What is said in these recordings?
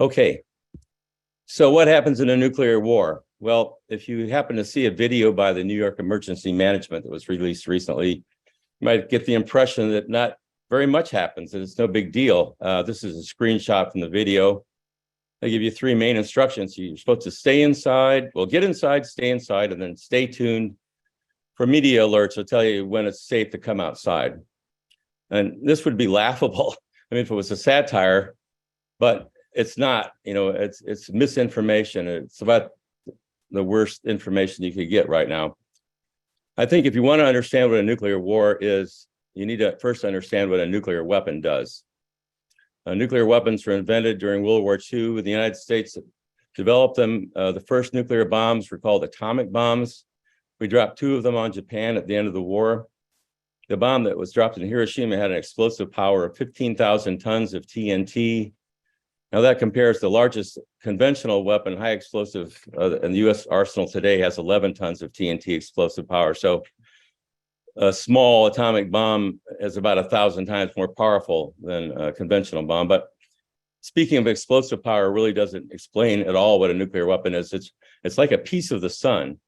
Okay, so what happens in a nuclear war? Well, if you happen to see a video by the New York Emergency Management that was released recently, you might get the impression that not very much happens, and it's no big deal. This is a screenshot from the video. They give you three main instructions. You're supposed to stay inside, well, get inside, stay inside, and then stay tuned for media alerts. Will tell you when it's safe to come outside. And this would be laughable, I mean, if it was a satire, but it's not, you know, it's misinformation. It's about the worst information you could get right now. I think if you want to understand what a nuclear war is, you need to first understand what a nuclear weapon does. Nuclear weapons were invented during World War II. The United States developed them. The first nuclear bombs were called atomic bombs. We dropped two of them on Japan at the end of the war. The bomb that was dropped in Hiroshima had an explosive power of 15,000 tons of TNT. Now that compares to the largest conventional weapon, high explosive, in the US arsenal today has 11 tons of TNT explosive power. So a small atomic bomb is about 1,000 times more powerful than a conventional bomb. But speaking of explosive power, really doesn't explain at all what a nuclear weapon is. It's like a piece of the sun.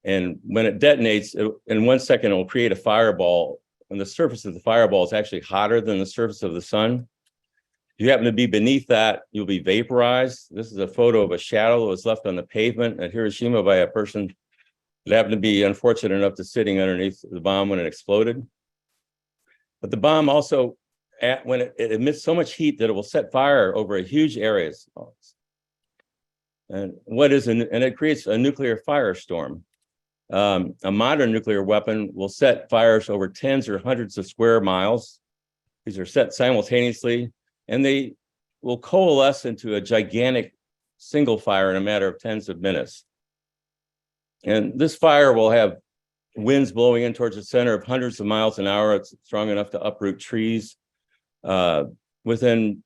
And when it detonates, in 1 second, it will create a fireball. And the surface of the fireball is actually hotter than the surface of the sun. If you happen to be beneath that, you'll be vaporized. This is a photo of a shadow that was left on the pavement at Hiroshima by a person that happened to be unfortunate enough to sitting underneath the bomb when it exploded. But the bomb also, when it emits so much heat that it will set fire over huge areas. And it creates a nuclear firestorm. A modern nuclear weapon will set fires over tens or hundreds of square miles. These are set simultaneously, and they will coalesce into a gigantic single fire in a matter of tens of minutes. And this fire will have winds blowing in towards the center of hundreds of miles an hour. It's strong enough to uproot trees. Within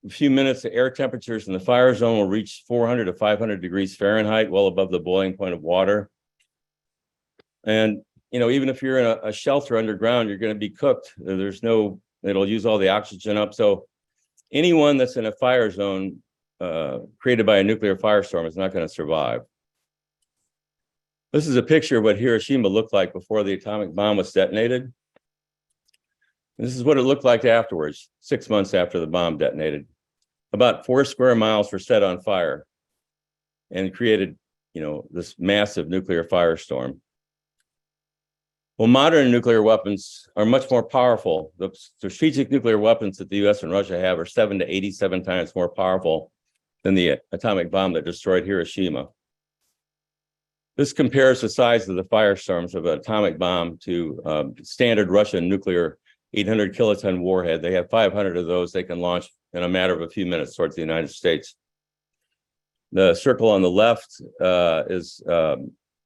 a few minutes, the air temperatures in the fire zone will reach 400 to 500 degrees Fahrenheit, well above the boiling point of water. And, you know, even if you're in a shelter underground, you're going to be cooked. It'll use all the oxygen up. So anyone that's in a fire zone created by a nuclear firestorm is not going to survive. This is a picture of what Hiroshima looked like before the atomic bomb was detonated. This is what it looked like afterwards, 6 months after the bomb detonated. About 4 square miles were set on fire and created, you know, this massive nuclear firestorm. Well, modern nuclear weapons are much more powerful. The strategic nuclear weapons that the US and Russia have are 7 to 87 times more powerful than the atomic bomb that destroyed Hiroshima. This compares the size of the firestorms of an atomic bomb to standard Russian nuclear 800 kiloton warhead. They have 500 of those they can launch in a matter of a few minutes towards the United States. The circle on the left is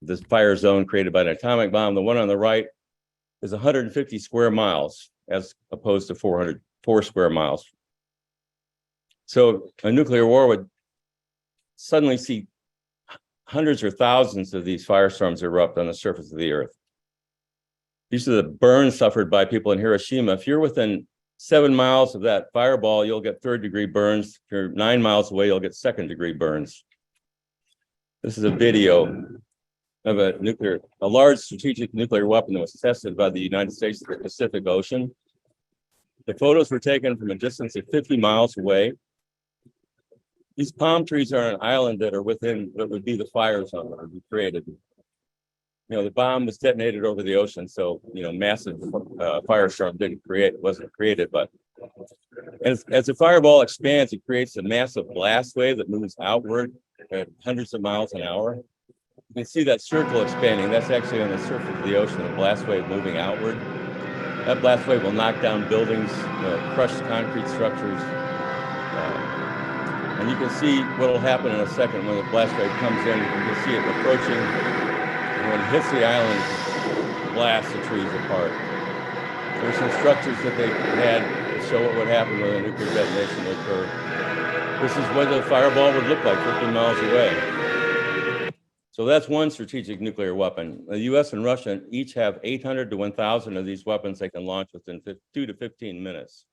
this fire zone created by an atomic bomb. The one on the right is 150 square miles as opposed to 404 square miles. So a nuclear war would suddenly see hundreds or thousands of these firestorms erupt on the surface of the earth. These are the burns suffered by people in Hiroshima. If you're within 7 miles of that fireball, you'll get third-degree burns. If you're 9 miles away, you'll get second-degree burns. This is a video of a large strategic nuclear weapon that was tested by the United States in the Pacific Ocean. The photos were taken from a distance of 50 miles away. These palm trees are on an island that are within what would be the fire zone that would be created. You know, the bomb was detonated over the ocean, so, you know, massive firestorm wasn't created, but as the fireball expands, it creates a massive blast wave that moves outward at hundreds of miles an hour. You can see that circle expanding. That's actually on the surface of the ocean, a blast wave moving outward. That blast wave will knock down buildings, crush concrete structures. And you can see what will happen in a second when the blast wave comes in. You can see it approaching. And when it hits the island, it blasts the trees apart. There's some structures that they had to show what would happen when a nuclear detonation would occur. This is what the fireball would look like 15 miles away. So that's one strategic nuclear weapon. The US and Russia each have 800 to 1,000 of these weapons they can launch within 2 to 15 minutes.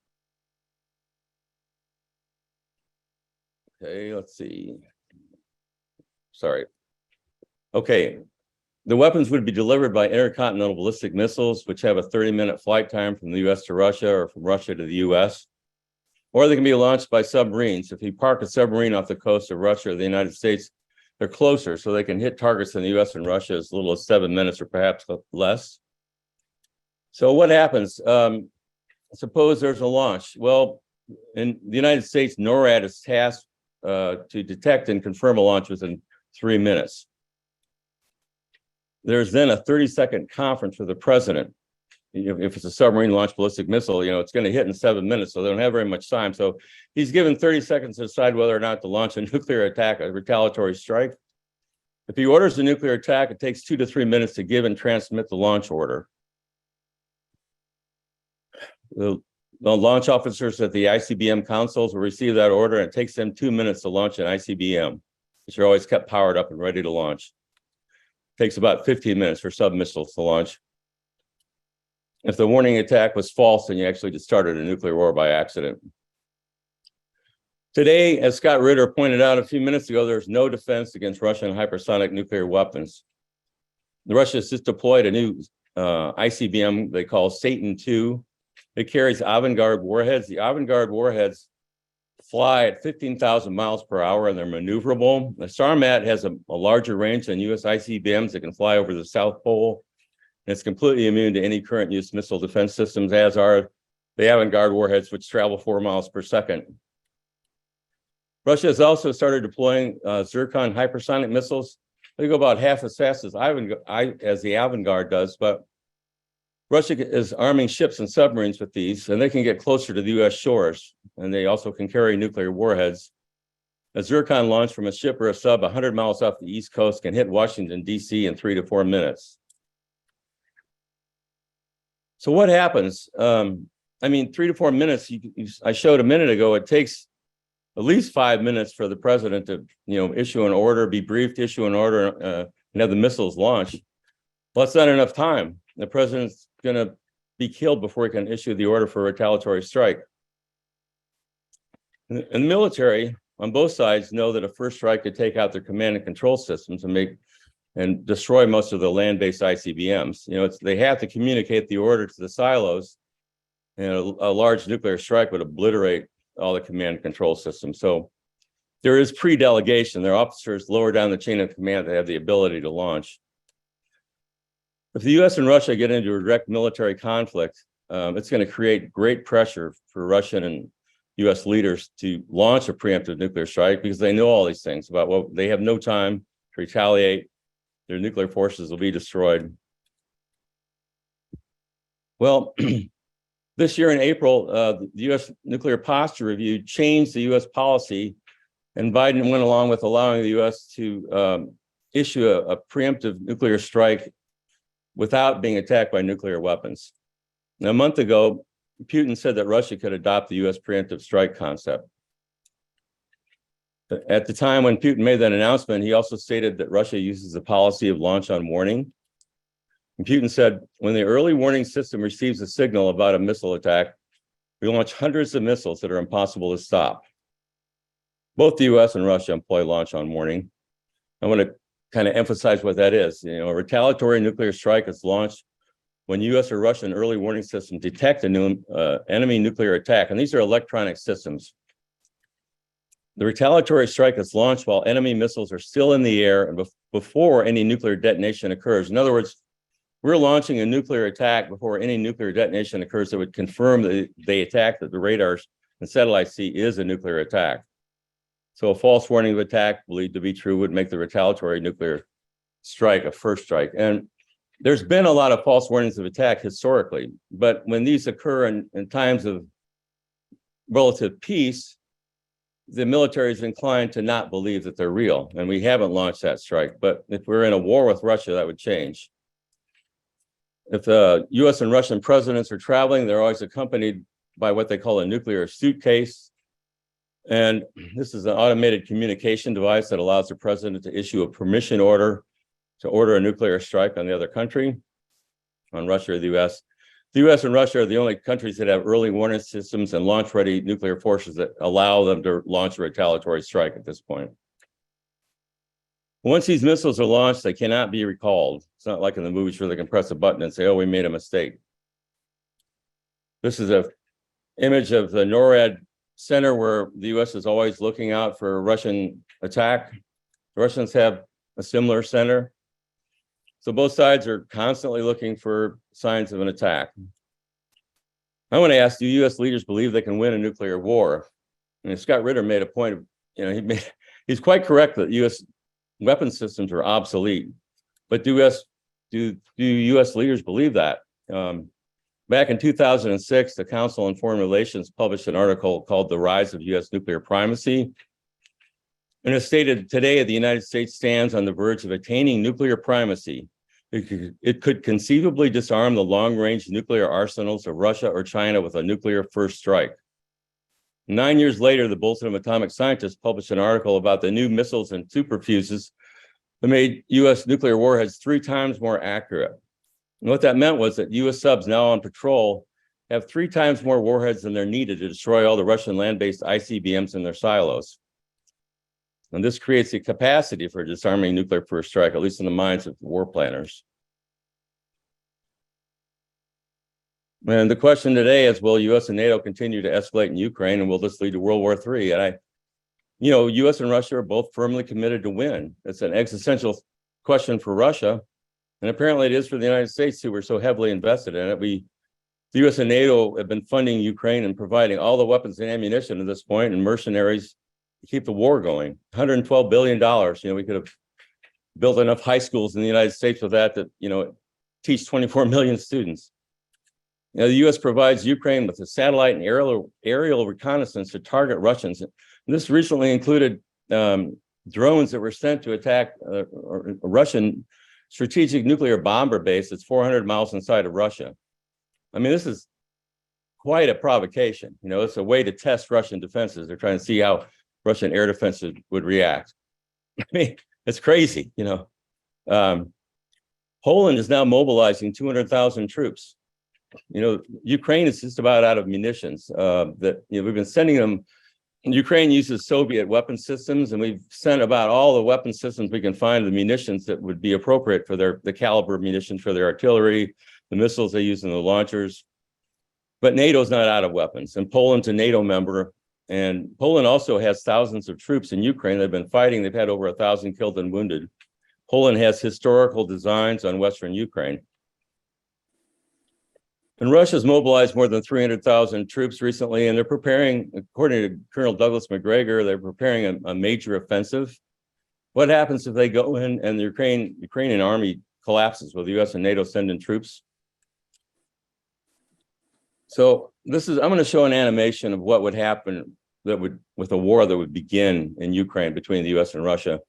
Okay, let's see. Sorry. Okay. The weapons would be delivered by intercontinental ballistic missiles, which have a 30-minute flight time from the US to Russia or from Russia to the US. Or they can be launched by submarines. If you park a submarine off the coast of Russia or the United States, they're closer, so they can hit targets in the US and Russia as little as 7 minutes or perhaps less. So what happens? Suppose there's a launch. Well, in the United States, NORAD is tasked to detect and confirm a launch within 3 minutes. There's then a 30-second conference with the president. If it's a submarine launched ballistic missile, it's going to hit in 7 minutes, so they don't have very much time. So he's given 30 seconds to decide whether or not to launch a nuclear attack, a retaliatory strike. If he orders a nuclear attack, it takes 2 to 3 minutes to give and transmit the launch order. The launch officers at the ICBM consoles will receive that order, and it takes them 2 minutes to launch an ICBM, which are always kept powered up and ready to launch. It takes about 15 minutes for sub-missiles to launch. If the warning attack was false, then you actually just started a nuclear war by accident. Today, as Scott Ritter pointed out a few minutes ago, there's no defense against Russian hypersonic nuclear weapons. Russia has just deployed a new ICBM they call Satan II. It carries avant-garde warheads. The avant-garde warheads fly at 15,000 miles per hour, and they're maneuverable. The SARMAT has a larger range than US ICBMs that can fly over the South Pole. And it's completely immune to any current use missile defense systems, as are the avant-garde warheads, which travel 4 miles per second. Russia has also started deploying Zircon hypersonic missiles. They go about half as fast as the avant-garde does, but Russia is arming ships and submarines with these, and they can get closer to the US shores, and they also can carry nuclear warheads. A Zircon launch from a ship or a sub 100 miles off the East Coast can hit Washington, D.C. in 3 to 4 minutes. So what happens? 3 to 4 minutes, I showed a minute ago, it takes at least 5 minutes for the president to, issue an order, be briefed, issue an order, and have the missiles launched. Well, that's not enough time. The president's going to be killed before he can issue the order for a retaliatory strike. And the military on both sides know that a first strike could take out their command and control systems and destroy most of the land-based ICBMs. They have to communicate the order to the silos, and a large nuclear strike would obliterate all the command and control systems. So there is pre-delegation. Their officers lower down the chain of command that have the ability to launch. If the US and Russia get into a direct military conflict, it's going to create great pressure for Russian and US leaders to launch a preemptive nuclear strike, because they know all these things about they have no time to retaliate. Their nuclear forces will be destroyed. Well, this year in April, the US Nuclear Posture Review changed the US policy, and Biden went along with allowing the US to issue a preemptive nuclear strike without being attacked by nuclear weapons. Now, a month ago, Putin said that Russia could adopt the US preemptive strike concept. At the time when Putin made that announcement, he also stated that Russia uses the policy of launch on warning. And Putin said, when the early warning system receives a signal about a missile attack, we launch hundreds of missiles that are impossible to stop. Both the US and Russia employ launch on warning. I want to kind of emphasize what that is. A retaliatory nuclear strike is launched when US or Russian early warning systems detect a new enemy nuclear attack, and these are electronic systems. The retaliatory strike is launched while enemy missiles are still in the air and before any nuclear detonation occurs. In other words, we're launching a nuclear attack before any nuclear detonation occurs that would confirm that the attack that the radars and satellites see is a nuclear attack. So a false warning of attack believed to be true would make the retaliatory nuclear strike a first strike. And there's been a lot of false warnings of attack historically, but when these occur in times of relative peace, the military is inclined to not believe that they're real, and we haven't launched that strike. But if we're in a war with Russia, that would change. If the US and Russian presidents are traveling, they're always accompanied by what they call a nuclear suitcase. And this is an automated communication device that allows the president to issue a permission order to order a nuclear strike on the other country, on Russia or the US. The US and Russia are the only countries that have early warning systems and launch-ready nuclear forces that allow them to launch a retaliatory strike at this point. Once these missiles are launched, they cannot be recalled. It's not like in the movies where they can press a button and say, oh, we made a mistake. This is an image of the NORAD center where the US is always looking out for a Russian attack. The Russians have a similar center. So both sides are constantly looking for signs of an attack. I want to ask, do US leaders believe they can win a nuclear war? And Scott Ritter made a point of, he's quite correct that US weapon systems are obsolete. But do US leaders believe that? Back in 2006, the Council on Foreign Relations published an article called The Rise of US Nuclear Primacy. And it stated, today, the United States stands on the verge of attaining nuclear primacy. It could conceivably disarm the long-range nuclear arsenals of Russia or China with a nuclear first strike. 9 years later, the Bulletin of Atomic Scientists published an article about the new missiles and superfuses that made US nuclear warheads 3 times more accurate. And what that meant was that US subs now on patrol have 3 times more warheads than they're needed to destroy all the Russian land-based ICBMs in their silos. And this creates the capacity for disarming nuclear first strike, at least in the minds of war planners. And the question today is, will US and NATO continue to escalate in Ukraine, and will this lead to World War III? And US and Russia are both firmly committed to win. It's an existential question for Russia. And apparently it is for the United States, who were so heavily invested in it. The US and NATO have been funding Ukraine and providing all the weapons and ammunition at this point, and mercenaries to keep the war going. $112 billion. We could have built enough high schools in the United States with that teach 24 million students. The US provides Ukraine with a satellite and aerial reconnaissance to target Russians. And this recently included drones that were sent to attack a Russian strategic nuclear bomber base that's 400 miles inside of Russia. This is quite a provocation. It's a way to test Russian defenses. They're trying to see how Russian air defenses would react. It's crazy. Poland is now mobilizing 200,000 troops. Ukraine is just about out of munitions. We've been sending them. Ukraine uses Soviet weapon systems, and we've sent about all the weapon systems we can find, the munitions that would be appropriate for the caliber of munitions for their artillery, the missiles they use in the launchers. But NATO's not out of weapons, and Poland's a NATO member. And Poland also has thousands of troops in Ukraine that have been fighting. They've had over 1,000 killed and wounded. Poland has historical designs on Western Ukraine. And Russia's mobilized more than 300,000 troops recently, and they're preparing, according to Colonel Douglas Macgregor, they're preparing a major offensive. What happens if they go in and the Ukrainian army collapses? Will the US and NATO send in troops? So I'm going to show an animation of what would happen with a war that would begin in Ukraine between the US and Russia.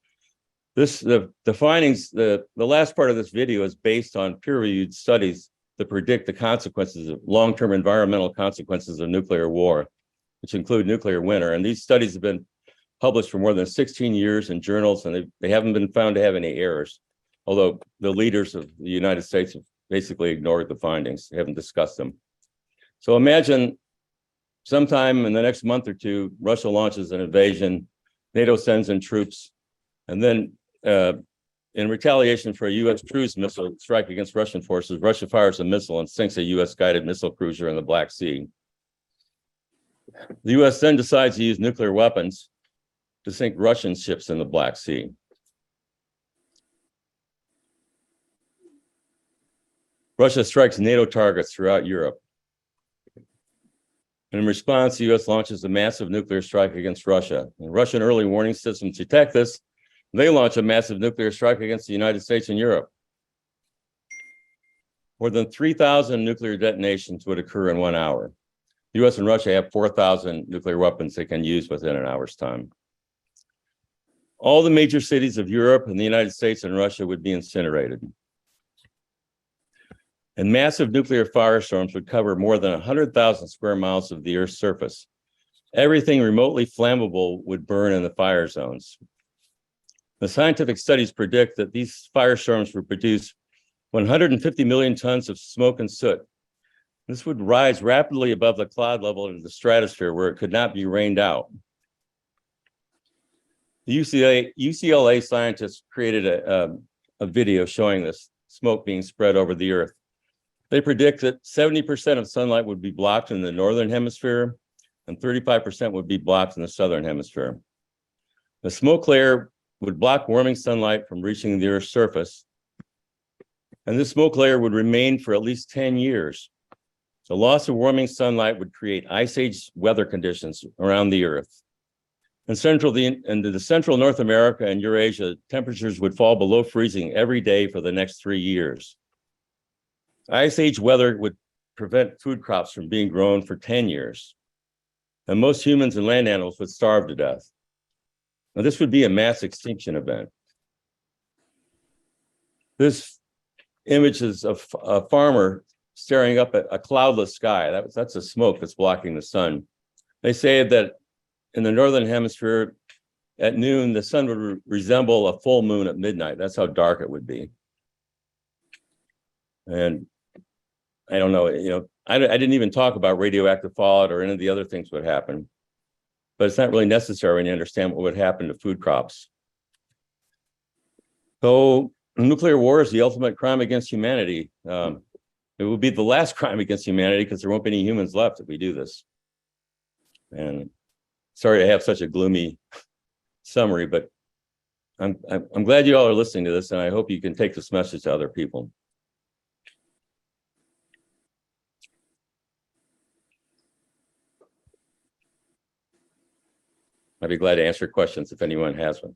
The findings, the last part of this video is based on peer-reviewed studies that predict the consequences of long-term environmental consequences of nuclear war, which include nuclear winter. And these studies have been published for more than 16 years in journals, and they haven't been found to have any errors, although the leaders of the United States have basically ignored the findings. They haven't discussed them. So imagine sometime in the next month or two, Russia launches an invasion, NATO sends in troops, and then in retaliation for a US cruise missile strike against Russian forces, Russia fires a missile and sinks a US guided missile cruiser in the Black Sea. The US then decides to use nuclear weapons to sink Russian ships in the Black Sea. Russia strikes NATO targets throughout Europe. And in response, the US launches a massive nuclear strike against Russia. And Russian early warning systems detect this. They launch a massive nuclear strike against the United States and Europe. More than 3,000 nuclear detonations would occur in 1 hour. The US and Russia have 4,000 nuclear weapons they can use within an hour's time. All the major cities of Europe and the United States and Russia would be incinerated. And massive nuclear firestorms would cover more than 100,000 square miles of the Earth's surface. Everything remotely flammable would burn in the fire zones. The scientific studies predict that these firestorms would produce 150 million tons of smoke and soot, This would rise rapidly above the cloud level into the stratosphere where it could not be rained out. The UCLA scientists created a video showing this smoke being spread over the Earth. They predict that 70% of sunlight would be blocked in the northern hemisphere and 35% would be blocked in the southern hemisphere. The smoke layer would block warming sunlight from reaching the Earth's surface, and this smoke layer would remain for at least 10 years. The loss of warming sunlight would create ice age weather conditions around the Earth. In the central North America and Eurasia, temperatures would fall below freezing every day for the next 3 years. Ice age weather would prevent food crops from being grown for 10 years. And most humans and land animals would starve to death. Now, this would be a mass extinction event. This image is of a farmer staring up at a cloudless sky. That's the smoke that's blocking the sun. They say that in the northern hemisphere, at noon, the sun would resemble a full moon at midnight. That's how dark it would be. And I don't know, I didn't even talk about radioactive fallout or any of the other things that would happen, but it's not really necessary when you understand what would happen to food crops. So nuclear war is the ultimate crime against humanity. It will be the last crime against humanity because there won't be any humans left if we do this. And sorry to have such a gloomy summary, but I'm glad you all are listening to this, and I hope you can take this message to other people. I'd be glad to answer questions if anyone has one.